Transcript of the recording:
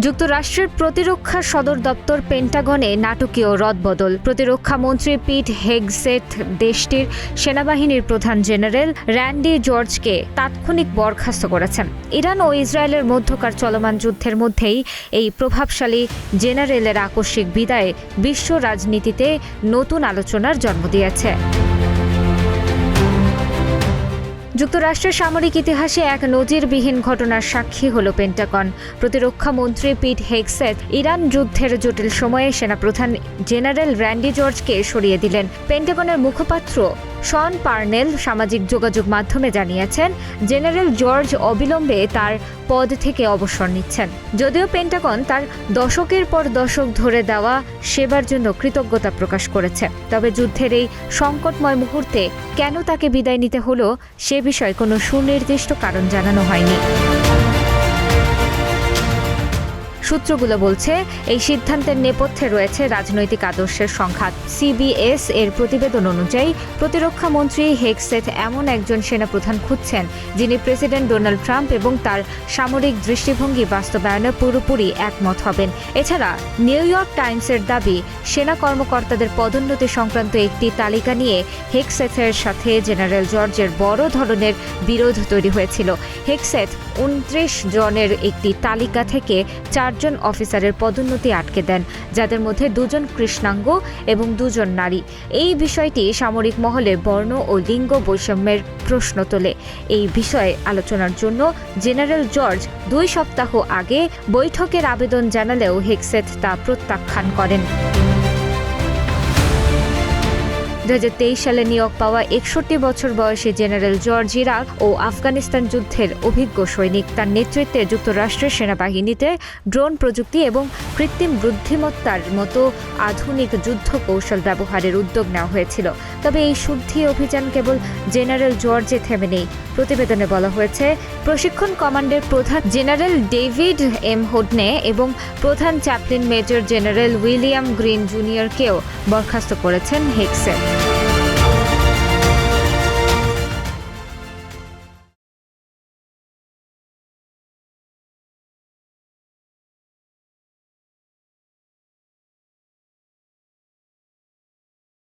যুক্তরাষ্ট্রের প্রতিরক্ষা সদর দপ্তর পেন্টাগনে নাটকীয় রদবদল। প্রতিরক্ষা মন্ত্রী পিট হেগসেথ দেশটির সেনাবাহিনীর প্রধান জেনারেল র্যান্ডি জর্জকে তাৎক্ষণিক বরখাস্ত করেছেন। ইরান ও ইসরায়েলের মধ্যকার চলমান যুদ্ধের মধ্যেই এই প্রভাবশালী জেনারেলের আকস্মিক বিদায় বিশ্ব রাজনীতিতে নতুন আলোচনার জন্ম দিয়েছে। যুক্তরাষ্ট্রের সামরিক ইতিহাসে এক নজিরবিহীন ঘটনার সাক্ষী হল পেন্টাগন। প্রতিরক্ষা মন্ত্রী পিট হেগসেথ ইরান যুদ্ধের জটিল সময়ে সেনাপ্রধান জেনারেল র্যান্ডি জর্জকে সরিয়ে দিলেন। পেন্টাগনের মুখপাত্র শন পার্নেল সামাজিক যোগাযোগ মাধ্যমে জানিয়েছেন, জেনারেল জর্জ অবিলম্বে তার পদ থেকে অবসর নিচ্ছেন। যদিও পেন্টাগন তার দশকের পর দশক ধরে দেওয়া সেবার জন্য কৃতজ্ঞতা প্রকাশ করেছে, তবে যুদ্ধের এই সংকটময় মুহূর্তে কেন তাকে বিদায় নিতে হলো সে বিষয়ে কোনো সুনির্দিষ্ট কারণ জানানো হয়নি। সূত্রগুলো বলছে, এই সিদ্ধান্তের নেপথ্যে রয়েছে রাজনৈতিক আদর্শের সংঘাত। সিবিএস এর প্রতিবেদন অনুযায়ী প্রতিরক্ষা মন্ত্রী হেগসেথ এমন একজন সেনাপ্রধান খুঁজছেন যিনি প্রেসিডেন্ট ডোনাল্ড ট্রাম্প এবং তার সামরিক দৃষ্টিভঙ্গি বাস্তবায়নে পুরোপুরি একমত হবেন। এছাড়া নিউ ইয়র্ক টাইমসের দাবি, সেনা কর্মকর্তাদের পদোন্নতি সংক্রান্ত একটি তালিকা নিয়ে হেগসেথের সাথে জেনারেল জর্জের বড় ধরনের বিরোধ তৈরি হয়েছিল। হেগসেথ 29 জনের একটি তালিকা থেকে 4 জন অফিসারের পদোন্নতি আটকে দেন, যাদের মধ্যে 2 জন কৃষ্ণাঙ্গ এবং 2 জন নারী। এই বিষয়টি সামরিক মহলে বর্ণ ও লিঙ্গ বৈষম্যের প্রশ্ন তোলে। এই বিষয়ে আলোচনার জন্য জেনারেল জর্জ 2 সপ্তাহ আগে বৈঠকের আবেদন জানালেও হেগসেথ তা প্রত্যাখ্যান করেন। 2023 সালে নিয়োগ পাওয়া 61 বছর বয়সী জেনারেল জর্জ ইরাক ও আফগানিস্তান যুদ্ধের অভিজ্ঞ সৈনিক। তার নেতৃত্বে যুক্তরাষ্ট্রের সেনাবাহিনীতে ড্রোন প্রযুক্তি এবং কৃত্রিম বুদ্ধিমত্তার মতো আধুনিক যুদ্ধ কৌশল ব্যবহারের উদ্যোগ নেওয়া হয়েছিল। তবে এই শুদ্ধি অভিযান কেবল জেনারেল জর্জে থেমে নেই। প্রতিবেদনে বলা হয়েছে, প্রশিক্ষণ কমান্ডের প্রধান জেনারেল ডেভিড এম হোডনে এবং প্রধান chaplain major general William Green জুনিয়রকেও বরখাস্ত করেছেন হেগসেথ।